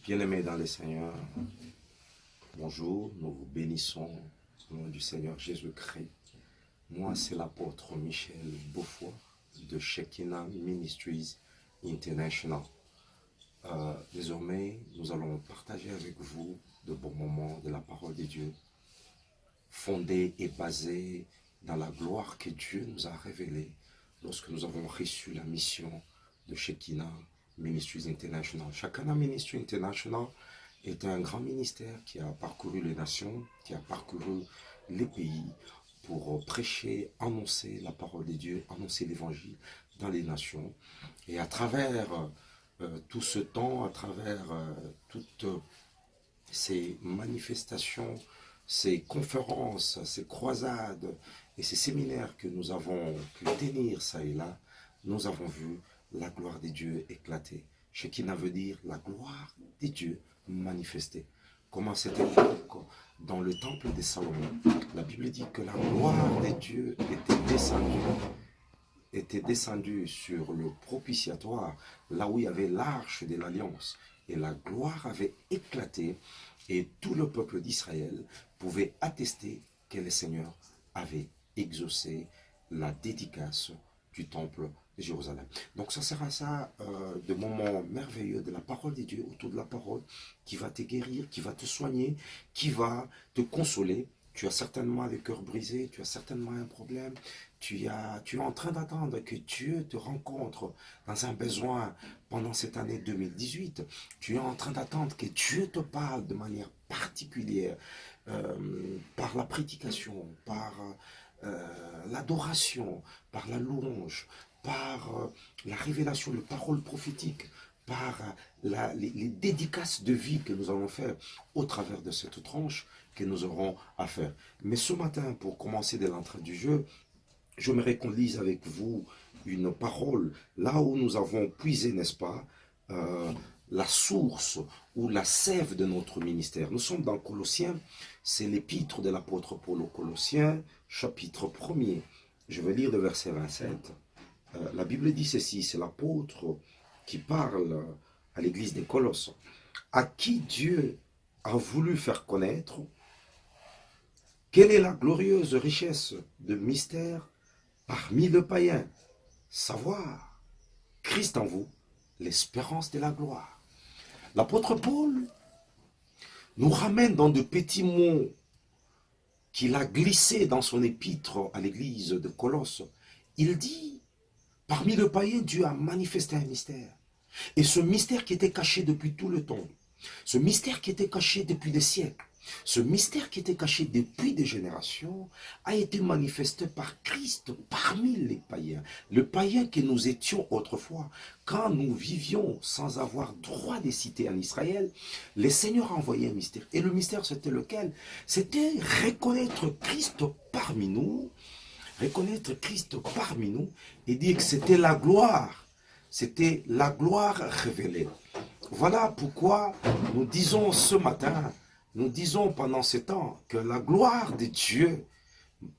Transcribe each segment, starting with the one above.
Bien-aimés dans le Seigneur, bonjour, nous vous bénissons au nom du Seigneur Jésus-Christ. Moi, c'est l'apôtre Michel Beaufoy de Shekinah Ministries International. Désormais, nous allons partager avec vous de bons moments de la parole de Dieu, fondée et basée dans la gloire que Dieu nous a révélée lorsque nous avons reçu la mission de Shekinah Ministries International. Shekinah Ministries International est un grand ministère qui a parcouru les nations, qui a parcouru les pays pour prêcher, annoncer la parole de Dieu, annoncer l'évangile dans les nations. Et à travers tout ce temps, à travers toutes ces manifestations, ces conférences, ces croisades et ces séminaires que nous avons pu tenir ça et là, nous avons vu la gloire de Dieu éclater. Shekinah veut dire la gloire de Dieu manifestée. Comme à cette époque, dans le temple de Salomon, la Bible dit que la gloire de Dieu était descendue sur le propitiatoire, là où il y avait l'arche de l'alliance. Et la gloire avait éclaté et tout le peuple d'Israël pouvait attester que le Seigneur avait exaucé la dédicace du temple de Jérusalem. Donc ça sera ça, de moments merveilleux de la parole de Dieu, autour de la parole, qui va te guérir, qui va te soigner, qui va te consoler. Tu as certainement le cœur brisé, tu as certainement un problème, tu es en train d'attendre que Dieu te rencontre dans un besoin pendant cette année 2018. Tu es en train d'attendre que Dieu te parle de manière particulière, par la prédication, par l'adoration, par la louange, par la révélation de paroles prophétiques, par les dédicaces de vie que nous allons faire au travers de cette tranche que nous aurons à faire. Mais ce matin, pour commencer dès l'entrée du jeu, j'aimerais qu'on lise avec vous une parole, là où nous avons puisé, n'est-ce pas, la source ou la sève de notre ministère. Nous sommes dans Colossiens, c'est l'épître de l'apôtre Paul aux Colossiens, chapitre 1er. Je vais lire le verset 27. La Bible dit ceci, c'est l'apôtre qui parle à l'église des Colosses, à qui Dieu a voulu faire connaître quelle est la glorieuse richesse de mystère parmi les païens, savoir Christ en vous, l'espérance de la gloire. L'apôtre Paul nous ramène dans de petits mots qu'il a glissés dans son épître à l'église de Colosse. Il dit, parmi les païens, Dieu a manifesté un mystère. Et ce mystère qui était caché depuis tout le temps, ce mystère qui était caché depuis des siècles, ce mystère qui était caché depuis des générations a été manifesté par Christ parmi les païens. Le païen que nous étions autrefois, quand nous vivions sans avoir droit de cité en Israël, le Seigneur a envoyé un mystère. Et le mystère, c'était lequel? C'était reconnaître Christ parmi nous, reconnaître Christ parmi nous et dire que c'était la gloire révélée. Voilà pourquoi nous disons ce matin, nous disons pendant ce temps que la gloire de Dieu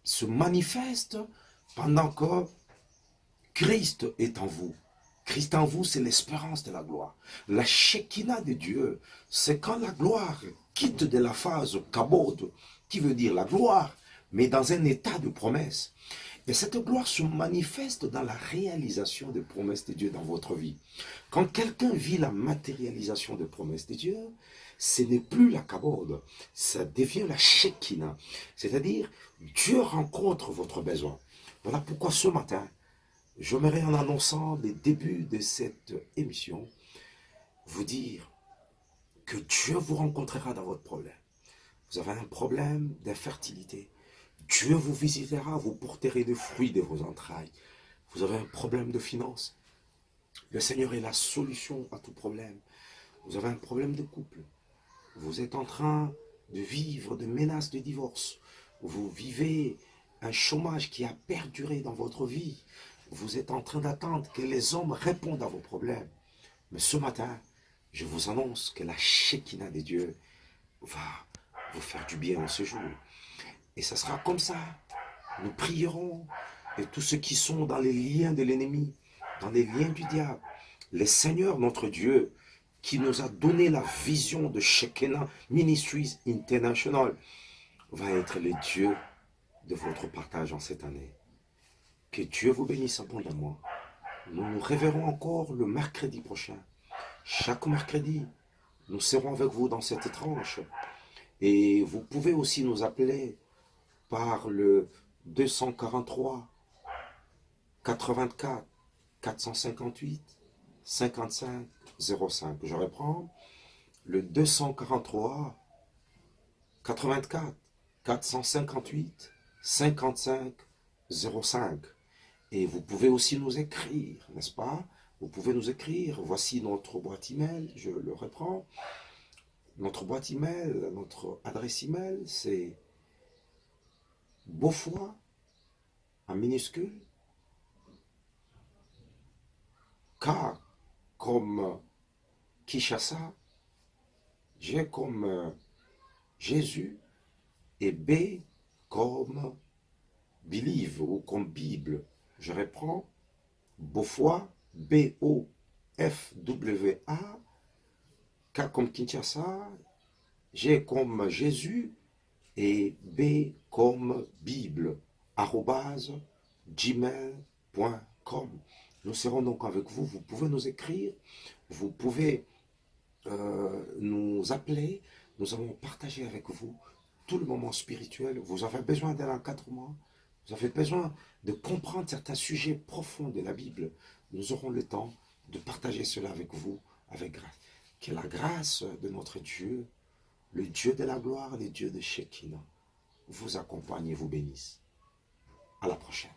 se manifeste pendant que Christ est en vous. Christ en vous, c'est l'espérance de la gloire. La Shekinah de Dieu, c'est quand la gloire quitte de la phase kabod, qui veut dire la gloire, mais dans un état de promesse. Et cette gloire se manifeste dans la réalisation des promesses de Dieu dans votre vie. Quand quelqu'un vit la matérialisation des promesses de Dieu, ce n'est plus la kabod, ça devient la Shekinah. C'est-à-dire, Dieu rencontre votre besoin. Voilà pourquoi ce matin, j'aimerais en annonçant les débuts de cette émission, vous dire que Dieu vous rencontrera dans votre problème. Vous avez un problème d'infertilité. Dieu vous visitera, vous porterez des fruits de vos entrailles. Vous avez un problème de finances. Le Seigneur est la solution à tout problème. Vous avez un problème de couple. Vous êtes en train de vivre de menaces de divorce. Vous vivez un chômage qui a perduré dans votre vie. Vous êtes en train d'attendre que les hommes répondent à vos problèmes. Mais ce matin, je vous annonce que la Shekinah de Dieu va vous faire du bien en ce jour. Et ça sera comme ça. Nous prierons et tous ceux qui sont dans les liens de l'ennemi, dans les liens du diable, le Seigneur notre Dieu, qui nous a donné la vision de Shekinah Ministries International, va être le Dieu de votre partage en cette année. Que Dieu vous bénisse abondamment. Nous nous reverrons encore le mercredi prochain. Chaque mercredi, nous serons avec vous dans cette tranche. Et vous pouvez aussi nous appeler par le 243 84 458 55 05. Je reprends le 243 84 458 55 05. Et vous pouvez aussi nous écrire, n'est-ce pas? Vous pouvez nous écrire. Voici notre boîte email, je le reprends. Notre boîte email, notre adresse email, c'est Beaufoy en minuscule, K comme Kinshasa, G comme Jésus et B comme Believe ou comme Bible. Je reprends Beaufoy, B-O-F-W-A, K comme Kinshasa, G comme Jésus et B comme Bible, @gmail.com. Nous serons donc avec vous. Vous pouvez nous écrire, vous pouvez nous appeler. Nous allons partager avec vous tout le moment spirituel. Vous avez besoin d'un encadrement. Vous avez besoin de comprendre certains sujets profonds de la Bible. Nous aurons le temps de partager cela avec vous, avec grâce. Que la grâce de notre Dieu, le Dieu de la gloire, le Dieu de Shekinah, vous accompagne et vous bénisse. À la prochaine.